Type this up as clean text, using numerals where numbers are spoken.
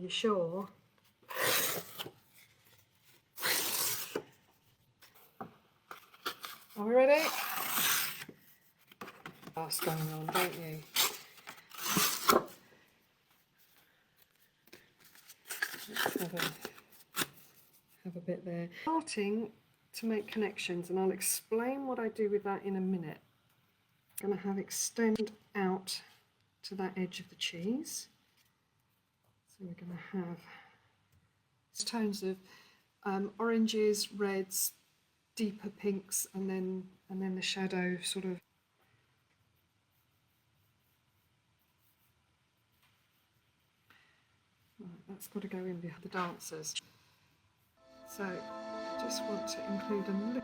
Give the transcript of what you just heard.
you're sure. Are we ready? What's going on, don't you? Let's have a bit there. Starting to make connections, and I'll explain what I do with that in a minute. I'm going to have extend out to that edge of the cheese. So we're going to have tones of oranges, reds, deeper pinks, and then the shadow sort of. Right, that's got to go in behind the dancers. So just want to include a little